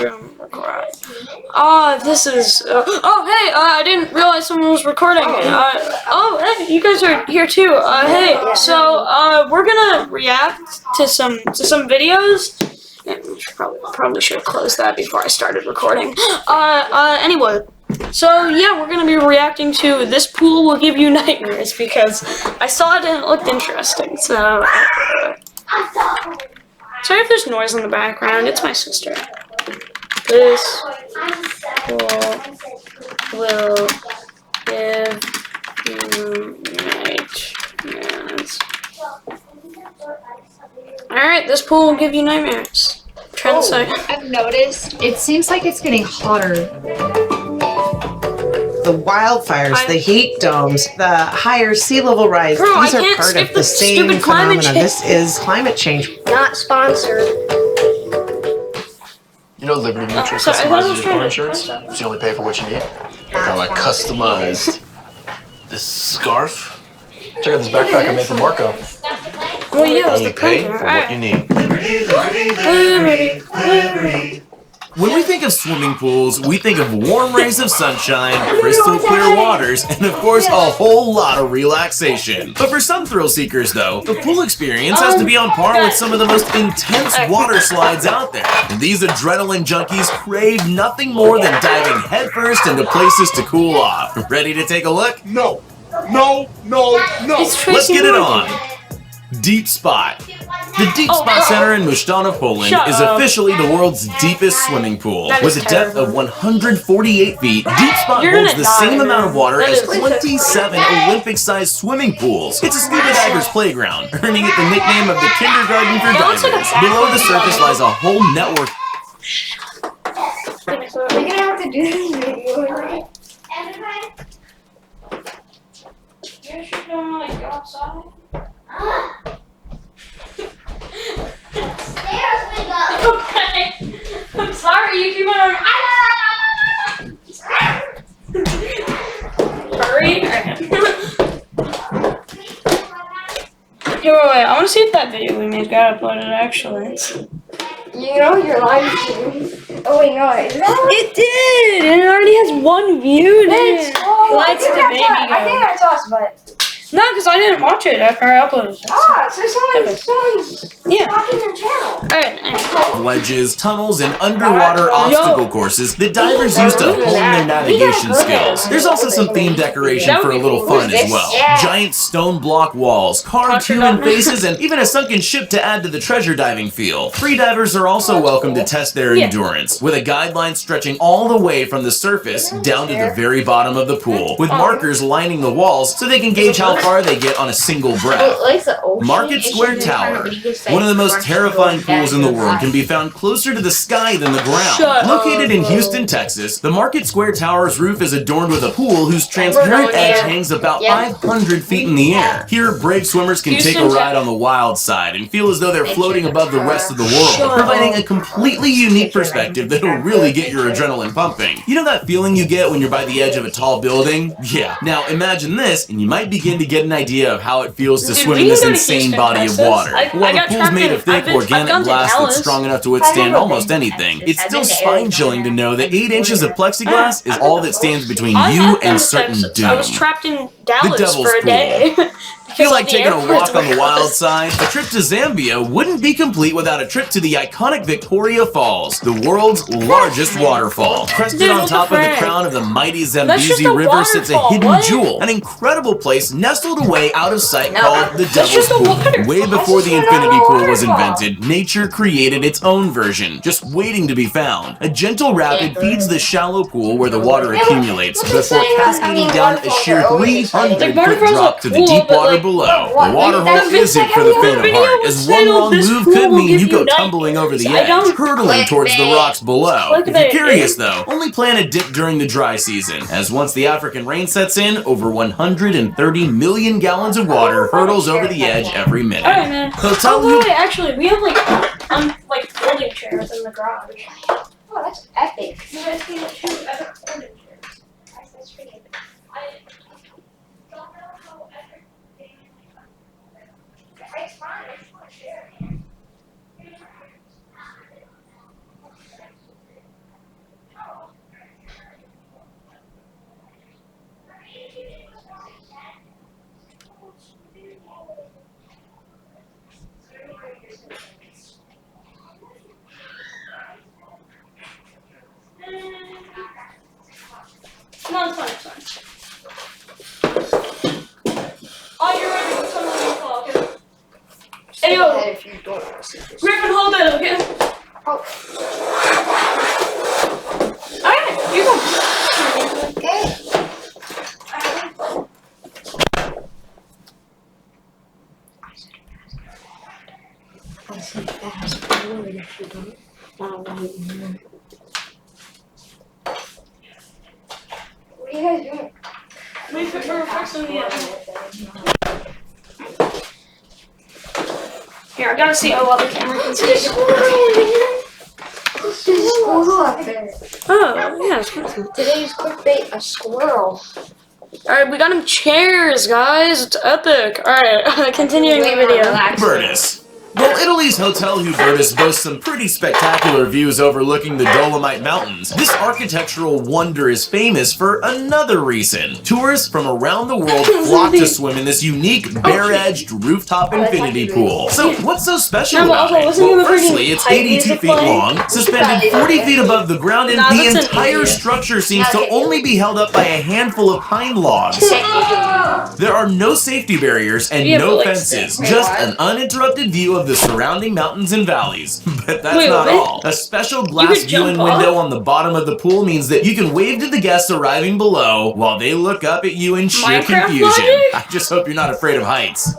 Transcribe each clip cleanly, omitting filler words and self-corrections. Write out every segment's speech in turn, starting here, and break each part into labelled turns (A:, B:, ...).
A: bathroom. Record. This is. I didn't realize someone was recording. Hey, you guys are here too. We're gonna react to some videos. And we probably should have closed that before I started recording. Anyway. So yeah, we're gonna be reacting to "This Pool Will Give You Nightmares" because I saw it and it looked interesting. So sorry if there's noise in the background. It's my sister. This pool will give you nightmares. Alright, this pool will give you nightmares.
B: I've noticed it seems like it's getting hotter.
C: The wildfires, the heat domes, the higher sea level rise, these are part of the same phenomenon. This is climate change.
D: Not sponsored.
E: You know Liberty Mutual customizes your car insurance, so you only pay for what you need. How I customized this scarf. Check out this backpack I made for Marco.
A: Well, yeah,
E: You pay for what you need.
F: When we think of swimming pools, we think of warm rays of sunshine, crystal clear waters, and of course a whole lot of relaxation. But for some thrill seekers though, the pool experience has to be on par with some of the most intense water slides out there. And these adrenaline junkies crave nothing more than diving headfirst into places to cool off. Ready to take a look?
E: No.
F: Let's get it on. Deep Spot. The Deep Spot Center in Musztanów, Poland is officially the world's deepest swimming pool. With a depth of 148 feet, Deep Spot holds the same amount of water as 27 Olympic-sized swimming pools. It's a scuba diver's playground, earning it the nickname of the kindergarten for divers. Below the surface lies a whole network.
D: We're gonna have to do this video, right?
A: You should go outside.
D: Stairs we go.
A: Okay. I'm sorry, you keep on. Hurry. Here, wait. I want to see if that video we made got uploaded actually.
D: You know you're lying to me. Oh wait, no, is that?
A: It did, and it already has 1 view.
D: Bitch, I think I saw it, but.
A: No, because I didn't watch it after I uploaded it.
D: So someone's blocking their channel.
A: Alright.
F: Ledges, tunnels, and underwater obstacle courses that divers use to hone their navigation skills. There's also some theme decoration for a little fun as well. Giant stone block walls, carved human faces, and even a sunken ship to add to the treasure diving feel. Free divers are also welcome to test their endurance, with a guideline stretching all the way from the surface down to the very bottom of the pool, with markers lining the walls so they can gauge how far they get on a single breath. Market Square Tower. One of the most terrifying pools in the world can be found closer to the sky than the ground. Located in Houston, Texas, the Market Square Tower's roof is adorned with a pool whose transparent edge hangs about 500 feet in the air. Here, brave swimmers can take a ride on the wild side and feel as though they're floating above the rest of the world, providing a completely unique perspective that'll really get your adrenaline pumping. You know that feeling you get when you're by the edge of a tall building? Yeah. Now imagine this, and you might begin to get an idea of how it feels to swim in this insane body of water. While the pool's made of thick, organic glass that's strong enough to withstand almost anything, it's still spine-chilling to know that 8 inches of plexiglass is all that stands between you and certain doom.
A: I was trapped in Dallas for a day.
F: Feel like taking a walk on the wild side? A trip to Zambia wouldn't be complete without a trip to the iconic Victoria Falls, the world's largest waterfall. Crested on top of the crown of the mighty Zambezi River sits a hidden jewel, an incredible place nestled away out of sight called the Devil's Pool. Way before the infinity pool was invented, nature created its own version, just waiting to be found. A gentle rapid feeds the shallow pool where the water accumulates before cascading down a sheer 300-foot drop to the deep water below. The waterhole isn't for the faint of heart, as one wrong move could mean you go tumbling over the edge, hurtling towards the rocks below. If you're curious though, only plan a dip during the dry season, as once the African rain sets in, over 130 million gallons of water hurtles over the edge every minute.
A: Alright, man. Actually, we have like folding chairs in the garage.
D: Oh, that's epic.
A: You guys can get 2 epic folding chairs.
D: That's freaking. It's fine. It's not sharing.
A: No, it's fine. Oh, you're right. It's on the wall. Okay. Hey, yo.
D: If you don't want to see this.
A: Griffin, hold it, okay?
D: Oh.
A: Alright, you go.
D: Okay. I said fast forward if you don't. What are you guys doing?
A: Wait for fixing the end. Here, I gotta see. Oh, well, the camera can see.
D: There's a squirrel up there.
A: Oh, yeah, it's good.
D: Today's clickbait, a squirrel.
A: Alright, we got him chairs, guys. It's epic. Alright, continuing the video.
F: Hubertus. While Italy's Hotel Hubertus boasts some pretty spectacular views overlooking the Dolomite Mountains, this architectural wonder is famous for another reason. Tourists from around the world flock to swim in this unique bare-edged rooftop infinity pool. So what's so special about it? Well, firstly, it's 82 feet long, suspended 40 feet above the ground, and the entire structure seems to only be held up by a handful of pine logs. There are no safety barriers and no fences, just an uninterrupted view of the surrounding mountains and valleys. But that's not all. A special glass viewing window on the bottom of the pool means that you can wave to the guests arriving below while they look up at you in sheer confusion. I just hope you're not afraid of heights.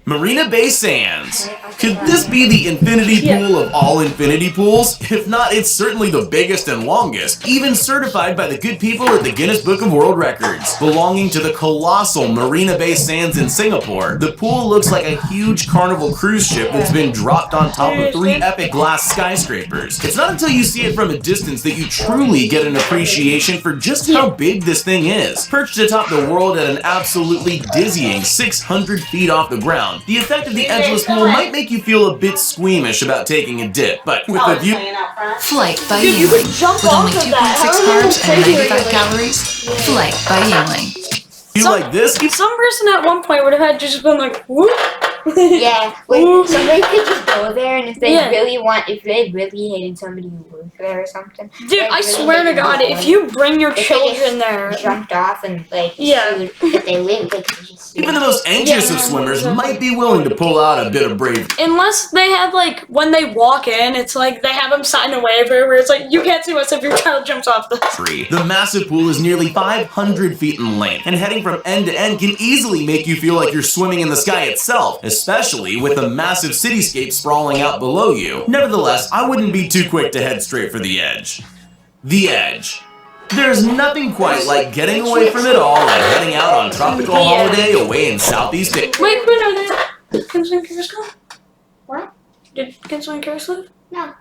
F: Marina Bay Sands. Could this be the infinity pool of all infinity pools? If not, it's certainly the biggest and longest, even certified by the good people at the Guinness Book of World Records. Belonging to the colossal Marina Bay Sands in Singapore, the pool looks like a huge Carnival cruise ship that's been dropped on top of 3 epic glass skyscrapers. It's not until you see it from a distance that you truly get an appreciation for just how big this thing is. Perched atop the world at an absolutely dizzying 600 feet off the ground, the effect of the edgeless pool might make you feel a bit squeamish about taking a dip, but with the view...
G: Flight by
A: Dude, you could jump
G: With
A: off
G: only
A: of that.
G: 2.6 carbs and 95 calories, Flight by Yingling.
F: like this?
A: Some person at one point would have had just been like, whoop.
D: Yeah, like somebody could just go there, and if they really want, if they really hated somebody who worked there or something.
A: Dude, I swear to God, if you bring your children there,
D: jumped off and like, if they lived, they could just.
F: Even the most anxious of swimmers might be willing to pull out a bit of bravery.
A: Unless they have like when they walk in, it's like they have them sign a waiver where it's like you can't see us if your child jumps off the
F: tree. The massive pool is nearly 500 feet in length, and heading from end to end can easily make you feel like you're swimming in the sky itself, especially with a massive cityscape sprawling out below you. Nevertheless, I wouldn't be too quick to head straight for the edge. The edge. There's nothing quite like getting away from it all and heading out on tropical holiday away in Southeast Asia.
A: Wait, when are they? Kinsley and Karis live?
D: What?
A: Did Kinsley and Karis live?
D: No.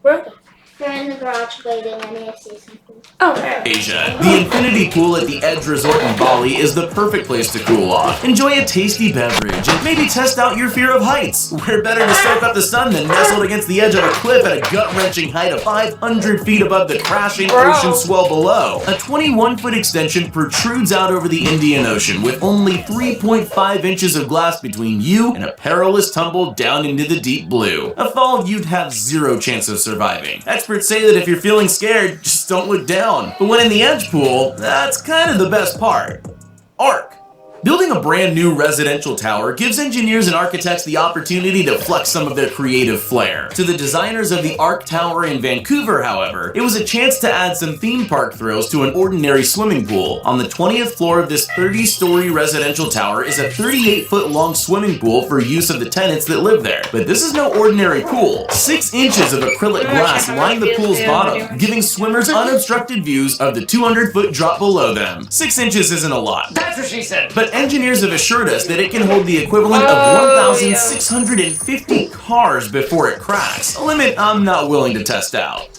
A: Where are they?
D: They're in the garage waiting. I need to see something.
A: Oh, okay.
F: Asia. The infinity pool at the Edge Resort in Bali is the perfect place to cool off. Enjoy a tasty beverage and maybe test out your fear of heights. Where better to soak up the sun than nestled against the edge of a cliff at a gut-wrenching height of 500 feet above the crashing ocean swell below. A 21-foot extension protrudes out over the Indian Ocean with only 3.5 inches of glass between you and a perilous tumble down into the deep blue. A fall you'd have zero chance of surviving. Experts say that if you're feeling scared, just don't look down. But when in the edge pool, that's kind of the best part. Arc. Building a brand new residential tower gives engineers and architects the opportunity to flex some of their creative flair. To the designers of the Arc Tower in Vancouver, however, it was a chance to add some theme park thrills to an ordinary swimming pool. On the 20th floor of this 30-story residential tower is a 38-foot-long swimming pool for use of the tenants that live there. But this is no ordinary pool. 6 inches of acrylic glass line the pool's bottom, giving swimmers unobstructed views of the 200-foot drop below them. 6 inches isn't a lot. That's what she said. But engineers have assured us that it can hold the equivalent of 1,650 cars before it cracks, a limit I'm not willing to test out.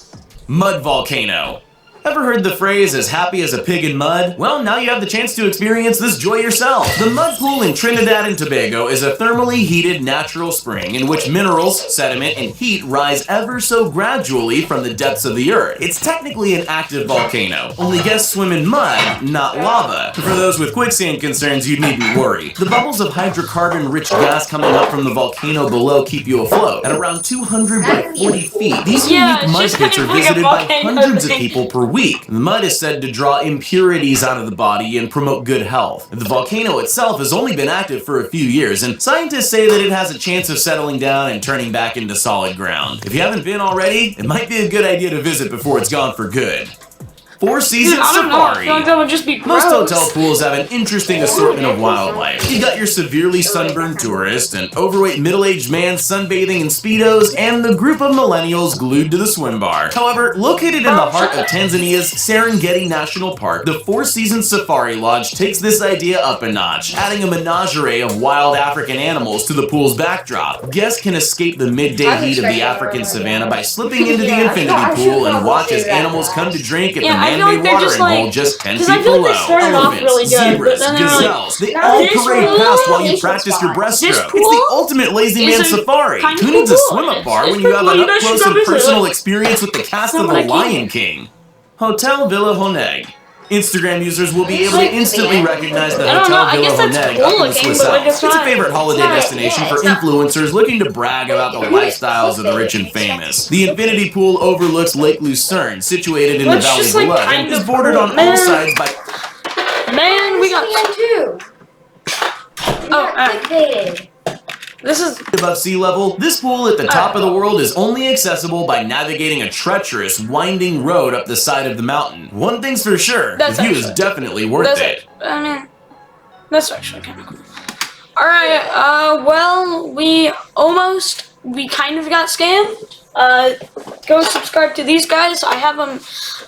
F: Mud volcano. Ever heard the phrase, as happy as a pig in mud? Well, now you have the chance to experience this joy yourself. The mud pool in Trinidad and Tobago is a thermally heated natural spring in which minerals, sediment, and heat rise ever so gradually from the depths of the earth. It's technically an active volcano. Only guests swim in mud, not lava. For those with quicksand concerns, you needn't worry. The bubbles of hydrocarbon-rich gas coming up from the volcano below keep you afloat. At around 200 by 40 feet, these unique mud pits are visited by hundreds of people per week. weak. The mud is said to draw impurities out of the body and promote good health. The volcano itself has only been active for a few years, and scientists say that it has a chance of settling down and turning back into solid ground. If you haven't been already, it might be a good idea to visit before it's gone for good. Four Seasons
A: I don't know. I
F: Safari.
A: feel like that would just be
F: Most
A: gross.
F: hotel pools have an interesting assortment of wildlife. You got your severely sunburned tourist, an overweight middle-aged man sunbathing in Speedos, and the group of millennials glued to the swim bar. However, located in the heart of Tanzania's Serengeti National Park, the Four Seasons Safari Lodge takes this idea up a notch, adding a menagerie of wild African animals to the pool's backdrop. Guests can escape the midday heat of the African savannah by slipping into the infinity pool and watch as animals come to drink at the
A: I feel like
F: man-made
A: they're
F: watering
A: just like,
F: hole just 10 feet
A: because I feel like
F: below.
A: they started off really good,
F: Zebras,
A: but then they're like,
F: gazelles, they all
A: this
F: parade
A: pool
F: past while you
D: is
F: practice your
D: fun.
F: breaststroke.
A: This
F: It's
A: pool
F: the ultimate lazy
A: is
F: man
A: a
F: safari.
A: kind
F: Who
A: of
F: needs a
A: cool
F: swim-up
A: pool.
F: bar
A: It's
F: when you have
A: pretty
F: an
A: cool. You guys should
F: up-close
A: go
F: and
A: visit
F: personal
A: it.
F: experience with the cast
A: No,
F: of
A: but
F: The
A: I can't.
F: Lion King? Hotel Villa Honeg. Instagram users will be able to instantly recognize the
A: I don't know,
F: Hotel
A: I
F: Villa
A: guess that's
F: Honeg
A: cool
F: up in the
A: looking,
F: Swiss
A: but like
F: Alps.
A: it's
F: It's a
A: not-
F: favorite holiday
D: not-
F: destination
D: yeah,
F: for
D: it's not-
F: influencers looking to brag about the lifestyles of the rich and famous. The infinity pool overlooks Lake Lucerne, situated in the
A: Let's
F: valley
A: just, like,
F: below, and
A: kind
F: is
A: of
F: bordered
A: cool.
F: on all
A: Man.
F: sides by
A: Man, we got.
D: too. Clickbaited.
A: This is.
F: above sea level. This pool at the top of the world is only accessible by navigating a treacherous, winding road up the side of the mountain. One thing's for sure,
A: That's
F: the view is
A: actually-
F: definitely worth
A: That's
F: it.
A: I mean, that's actually kind of cool. Alright, well, we kind of got scammed. Go subscribe to these guys. I have them,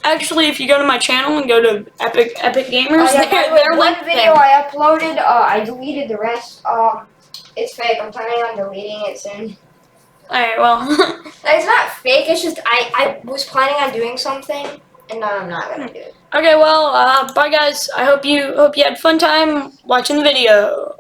A: actually, if you go to my channel and go to Epic Gamers, they're
D: one
A: linked
D: video
A: there.
D: I uploaded, I deleted the rest. It's fake. I'm planning on deleting it soon.
A: Alright, well,
D: It's not fake. It's just I was planning on doing something, and now I'm not gonna do it.
A: okay, well, bye guys. I hope you had fun time watching the video.